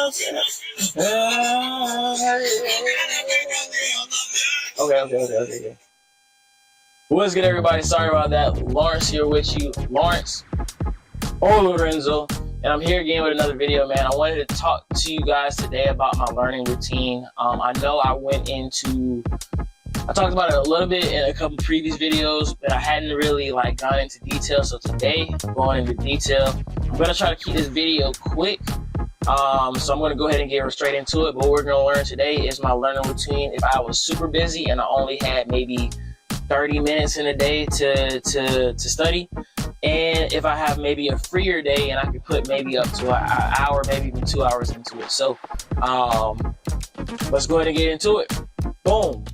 Okay. What's good, everybody? Sorry about that. Lawrence here with you. Lawrence or Lorenzo. And I'm here again with another video, man. I wanted to talk to you guys today about my learning routine. I know I talked about it a little bit in a couple previous videos, but I hadn't really gone into detail. So today, I'm going into detail. I'm gonna try to keep this video quick. So I'm gonna go ahead and get straight into it. But what we're gonna learn today is my learning routine. If I was super busy and I only had maybe 30 minutes in a day to study, and if I have maybe a freer day and I could put maybe up to an hour, maybe even 2 hours into it. So let's go ahead and get into it. Boom.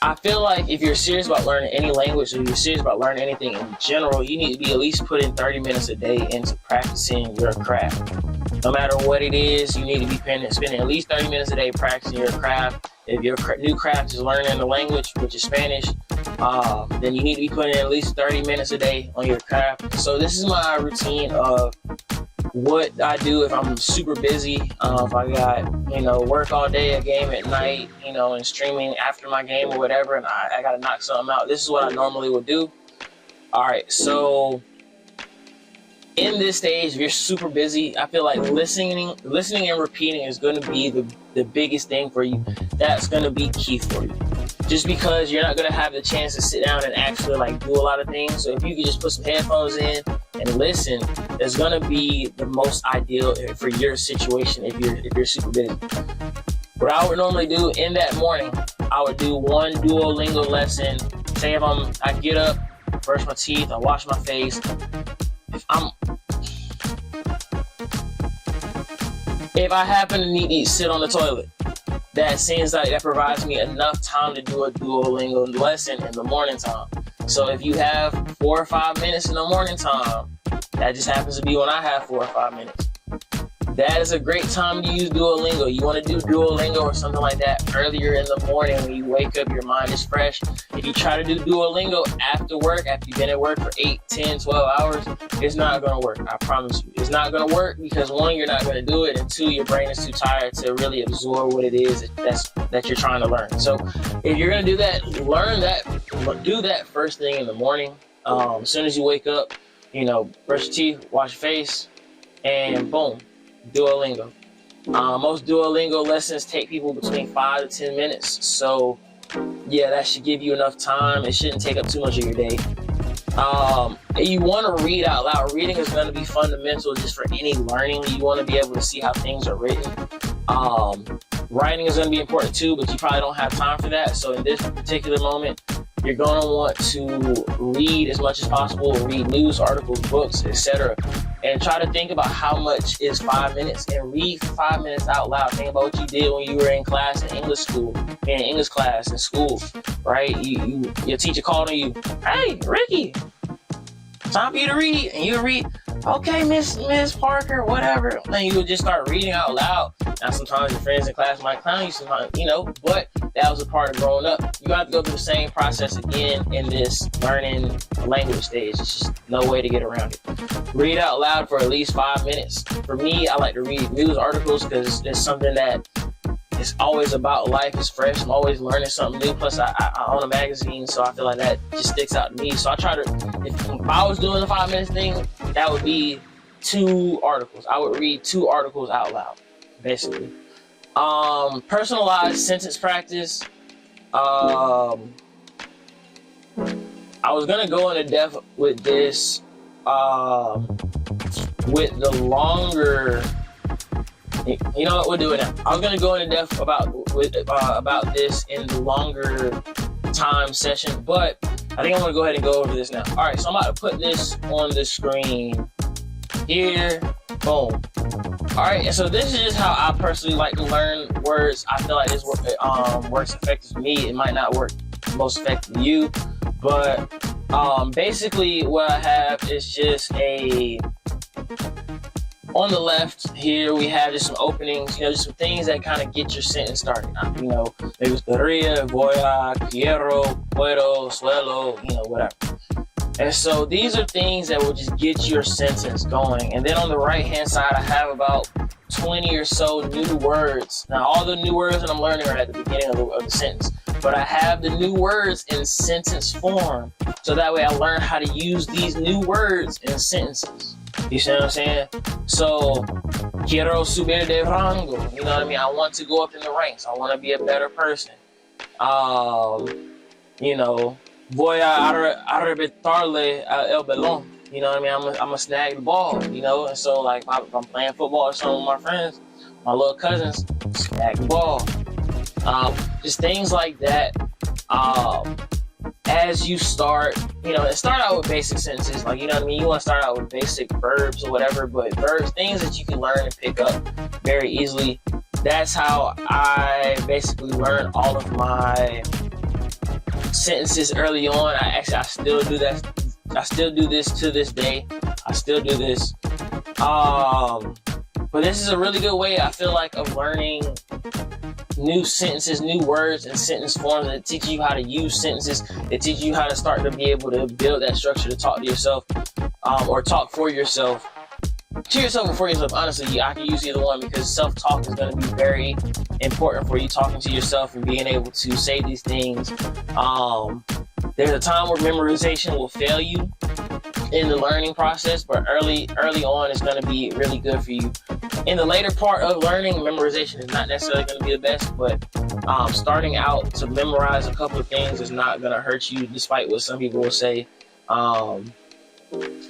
I feel like if you're serious about learning any language, or you're serious about learning anything in general, you need to be at least putting 30 minutes a day into practicing your craft. No matter what it is, you need to be spending at least 30 minutes a day practicing your craft. If your new craft is learning the language, which is Spanish, then you need to be putting in at least 30 minutes a day on your craft. So this is my routine of what I do if I'm super busy. If I got, work all day, a game at night, and streaming after my game or whatever, and I got to knock something out. This is what I normally would do. All right, so in this stage, if you're super busy, I feel like listening and repeating is going to be the biggest thing for you. That's going to be key for you. Just because you're not going to have the chance to sit down and actually do a lot of things. So if you could just put some headphones in and listen, it's going to be the most ideal for your situation if you're super busy. What I would normally do in that morning, I would do one Duolingo lesson. Say if I get up, brush my teeth, I wash my face. If I happen to need to sit on the toilet, that seems like that provides me enough time to do a Duolingo lesson in the morning time. So if you have 4 or 5 minutes in the morning time, that just happens to be when I have 4 or 5 minutes. That is a great time to use Duolingo. You want to do Duolingo or something like that earlier in the morning when you wake up, your mind is fresh. If you try to do Duolingo after work, after you've been at work for 8, 10, 12 hours, it's not going to work. I promise you. It's not going to work because 1, you're not going to do it, and 2, your brain is too tired to really absorb what it is that you're trying to learn. So if you're going to do that, do that first thing in the morning. As soon as you wake up, brush your teeth, wash your face, and boom. Duolingo. Most Duolingo lessons take people between 5 to 10 minutes. So yeah, that should give you enough time. It shouldn't take up too much of your day. You want to read out loud. Reading is going to be fundamental just for any learning. You want to be able to see how things are written. Writing is going to be important too, but you probably don't have time for that. So in this particular moment, you're going to want to read as much as possible, read news, articles, books, etc. And try to think about how much is 5 minutes, and read 5 minutes out loud. Think about what you did when you were in class in English school, in English class in school, right? Your teacher called on you, "Hey, Ricky, time for you to read," and you read, "Okay, Miss Parker, whatever." And you would just start reading out loud. Now, sometimes your friends in class might clown you, sometimes, but that was a part of growing up. You have to go through the same process again in this learning language stage. It's just no way to get around it. Read out loud for at least 5 minutes. For me, I like to read news articles because it's something that is always about life. It's fresh. I'm always learning something new. Plus, I own a magazine, so I feel like that just sticks out to me. So I try to, if I was doing the 5 minutes thing, that would be 2 articles. I would read 2 articles out loud, basically. Personalized sentence practice. I was gonna go into depth with this, with the longer. You know what, we'll do it now. I was gonna go into depth about this in the longer time session, but I think I'm gonna go ahead and go over this now. All right, so I'm about to put this on the screen here. Boom. All right, and so this is just how I personally like to learn words. I feel like this works effective for me. It might not work most effective for you, but basically what I have is just on the left here, we have just some openings, just some things that kind of get your sentence started. Me gustaría, voy a, quiero, puedo, suelo, whatever. And so these are things that will just get your sentence going. And then on the right hand side, I have about 20 or so new words. Now, all the new words that I'm learning are at the beginning of the sentence, but I have the new words in sentence form, so that way I learn how to use these new words in sentences. You see what I'm saying? So, quiero subir de rango. You know what I mean? I want to go up in the ranks. I want to be a better person. You know, voy a arrebatarle el balón. You know what I mean? I'm gonna snag the ball, you know? And so, like, if I'm playing football with some of my friends, my little cousins, snag the ball. Just things like that. As you start, you know, start out with basic sentences. Like, you know what I mean? You want to start out with basic verbs or whatever, but verbs, things that you can learn and pick up very easily. That's how I basically learned all of my sentences early on. I still do that. I still do this to this day. I still do this. But this is a really good way, I feel like, of learning new sentences, new words, and sentence forms that teach you how to use sentences. It teaches you how to start to be able to build that structure to talk to yourself, or talk for yourself. To yourself or for yourself, honestly, I can use either one, because self-talk is going to be very important for you, talking to yourself and being able to say these things. There's a time where memorization will fail you in the learning process, but early on it's going to be really good for you. In the later part of learning, memorization is not necessarily going to be the best, but starting out to memorize a couple of things is not going to hurt you, despite what some people will say,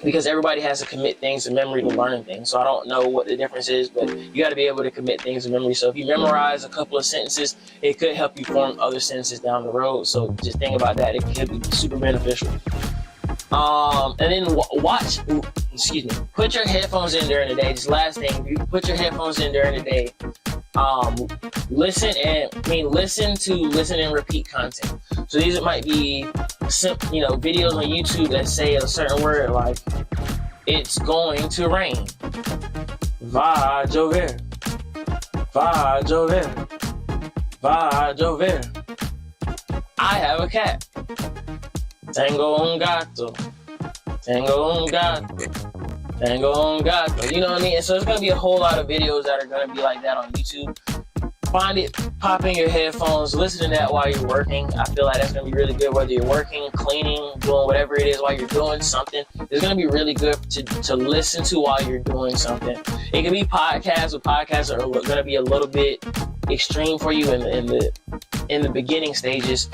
because everybody has to commit things to memory to learn things. So I don't know what the difference is, but you got to be able to commit things to memory. So if you memorize a couple of sentences, it could help you form other sentences down the road. So just think about that. It could be super beneficial. And then put your headphones in during the day. Just last thing, if you put your headphones in during the day, listen and repeat content. So these might be videos on YouTube that say a certain word, like, it's going to rain. Va llover. Va llover. Va llover. I have a cat. Tengo un gato. Tengo un gato. Tengo un gato. You know what I mean? And so there's going to be a whole lot of videos that are going to be like that on YouTube. Find it, pop in your headphones, listen to that while you're working. I feel like that's going to be really good, whether you're working, cleaning, doing whatever it is while you're doing something. It's going to be really good to listen to while you're doing something. It can be podcasts, but podcasts are going to be a little bit extreme for you in the beginning stages.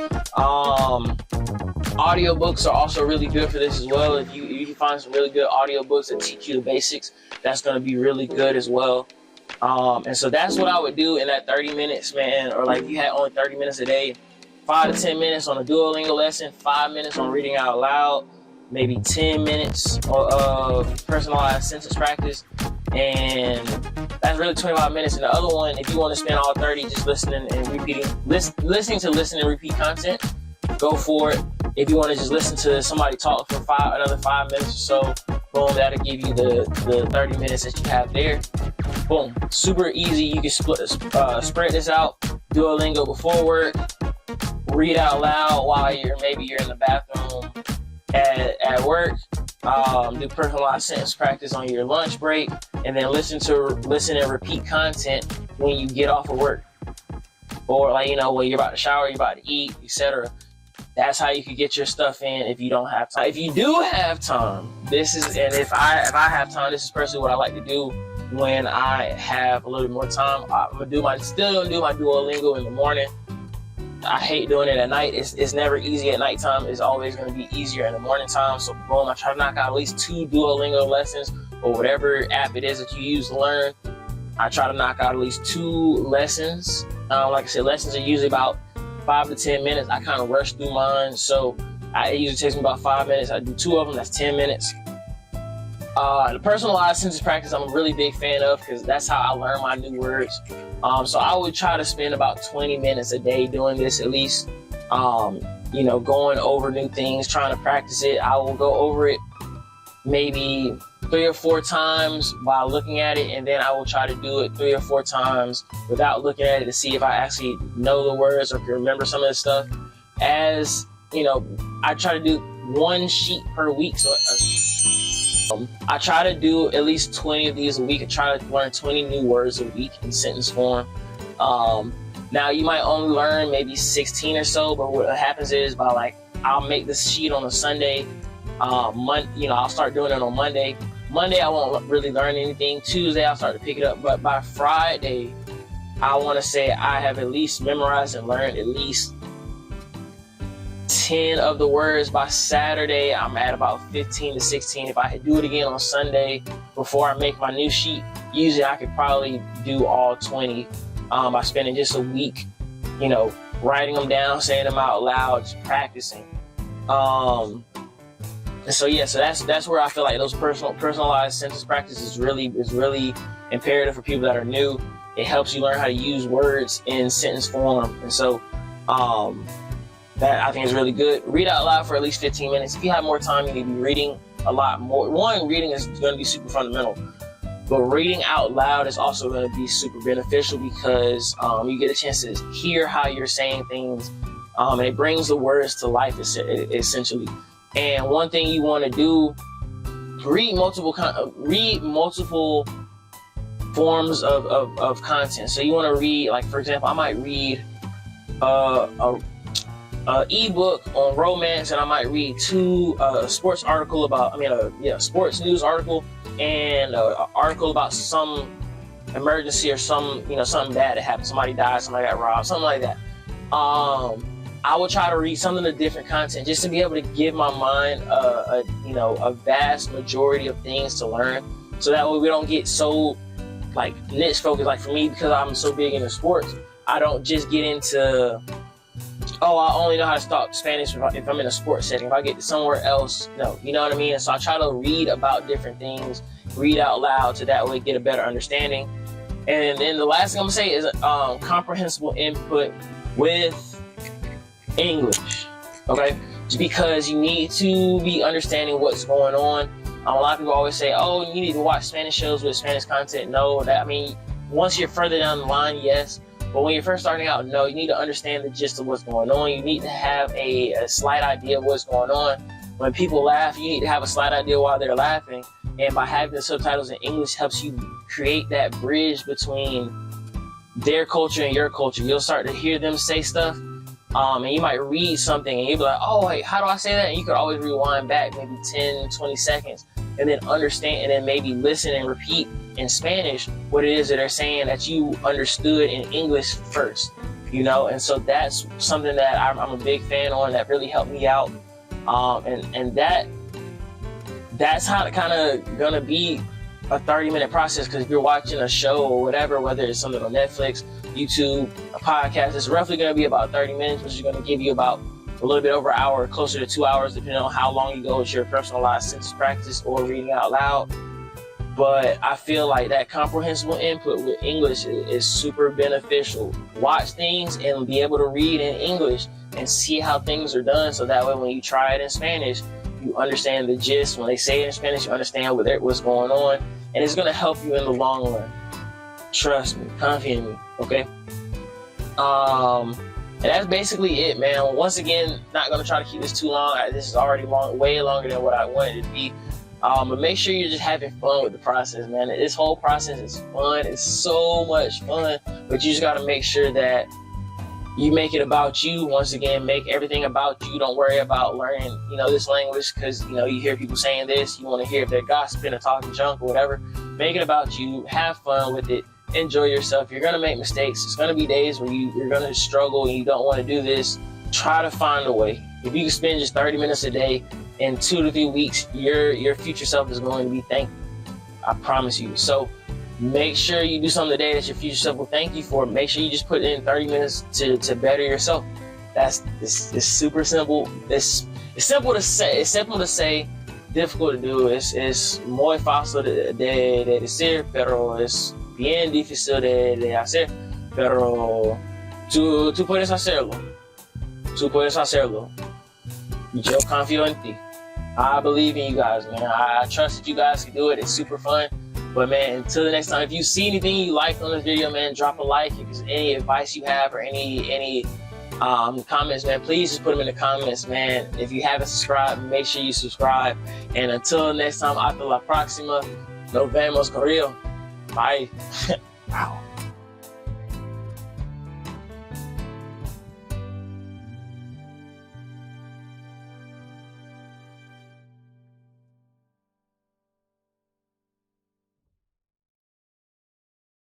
Audiobooks are also really good for this as well. If you find some really good audiobooks that teach you the basics, that's going to be really good as well. And so that's what I would do in that 30 minutes, man. Or like, if you had only 30 minutes a day, 5 to 10 minutes on a Duolingo lesson, 5 minutes on reading out loud, maybe 10 minutes of personalized sentence practice, and that's really 25 minutes. And the other one, if you want to spend all 30 just listening and repeating, listening to listen and repeat content, go for it. If you want to just listen to somebody talk for another 5 minutes or so, boom, that'll give you the 30 minutes that you have there. Boom, super easy. You can spread this out. Duolingo before work, read out loud while you're in the bathroom at work. Do personalized sentence practice on your lunch break, and then listen and repeat content when you get off of work, or when you're about to shower, you're about to eat, etc. That's how you can get your stuff in if you don't have time. If you do have time, if I have time, this is personally what I like to do when I have a little bit more time. Still gonna do my Duolingo in the morning. I hate doing it at night. It's never easy at nighttime. It's always gonna be easier in the morning time. So boom, I try to knock out at least 2 Duolingo lessons, or whatever app it is that you use to learn. I try to knock out at least 2 lessons. Like I said, lessons are usually about 5 to 10 minutes. I kind of rush through mine, so it usually takes me about 5 minutes. I do 2 of them, that's 10 minutes. The personalized sentence practice I'm a really big fan of, because that's how I learn my new words. So I would try to spend about 20 minutes a day doing this at least, going over new things, trying to practice it. I will go over it maybe 3 or 4 times while looking at it, and then I will try to do it 3 or 4 times without looking at it to see if I actually know the words or can remember some of the stuff. As I try to do one sheet per week. So I try to do at least 20 of these a week. I try to learn 20 new words a week in sentence form. Now you might only learn maybe 16 or so, but what happens is I'll make this sheet on a Sunday. I'll start doing it on Monday. Monday I won't really learn anything. Tuesday I'll start to pick it up, but by Friday I want to say I have at least memorized and learned at least 10 of the words. By Saturday I'm at about 15 to 16. If I do it again on Sunday before I make my new sheet, usually I could probably do all 20 by spending just a week, writing them down, saying them out loud, just practicing. And so that's where I feel like those personalized sentence practice is really imperative for people that are new. It helps you learn how to use words in sentence form, and so that I think is really good. Read out loud for at least 15 minutes. If you have more time, you need to be reading a lot more. One, reading is going to be super fundamental, but reading out loud is also going to be super beneficial because you get a chance to hear how you're saying things, and it brings the words to life essentially. And one thing you want to do, read multiple forms of content. So you want to read, like for example, I might read a ebook on romance, and I might read a sports article a sports news article, and an article about some emergency or something bad that happened. Somebody died, somebody got robbed, something like that. I will try to read something of different content just to be able to give my mind a vast majority of things to learn, so that way we don't get so niche focused. Like for me, because I'm so big into sports, I don't just get into I only know how to talk Spanish if I'm in a sports setting. If I get somewhere else, no, you know what I mean? And so I try to read about different things, read out loud, to that way get a better understanding. And then the last thing I'm gonna say is comprehensible input with English, okay? Just because you need to be understanding what's going on. A lot of people always say, you need to watch Spanish shows with Spanish content. No, once you're further down the line, yes. But when you're first starting out, no, you need to understand the gist of what's going on. You need to have a slight idea of what's going on. When people laugh, you need to have a slight idea why they're laughing. And by having the subtitles in English helps you create that bridge between their culture and your culture. You'll start to hear them say stuff, and you might read something and you'll be like, wait, how do I say that? And you could always rewind back maybe 10, 20 seconds and then understand, and then maybe listen and repeat in Spanish what it is that they're saying that you understood in English first, and so that's something that I'm a big fan on, that really helped me out, and that's how it kind of gonna be a 30-minute process. Because if you're watching a show or whatever, whether it's something on Netflix, YouTube, a podcast, it's roughly going to be about 30 minutes, which is going to give you about a little bit over an hour, closer to 2 hours, depending on how long you go with your personalized sentence practice or reading out loud. But I feel like that comprehensible input with English is super beneficial. Watch things and be able to read in English and see how things are done, so that way when you try it in Spanish, you understand the gist. When they say it in Spanish, you understand what's going on, and it's going to help you in the long run. Trust me, confident in me, okay? And that's basically it, man. Once again, not going to try to keep this too long. This is already way longer than what I wanted it to be. But make sure you're just having fun with the process, man. This whole process is fun. It's so much fun, but you just got to make sure that you make it about you. Once again, make everything about you. Don't worry about learning, this language, because, you hear people saying this. You want to hear if they're gossiping or talking junk or whatever. Make it about you. Have fun with it. Enjoy yourself. You're going to make mistakes. It's going to be days where you're going to struggle and you don't want to do this. Try to find a way. If you can spend just 30 minutes a day, in 2 to 3 weeks, your future self is going to be thankful. I promise you. So make sure you do something today that your future self will thank you for. Make sure you just put in 30 minutes to better yourself. It's super simple. It's simple to say. It's simple to say, difficult to do. Es muy fácil de decir, pero es bien difícil de hacer. Pero tú puedes hacerlo. Tú puedes hacerlo. Yo confío en ti. I believe in you guys, man. I trust that you guys can do it. It's super fun. But man, until the next time, if you see anything you liked on this video, man, drop a like. If there's any advice you have or any Comments, man, please just put them in the comments, man. If you haven't subscribed, make sure you subscribe. And until next time, hasta la próxima. Nos vemos, Correo. Bye. Wow.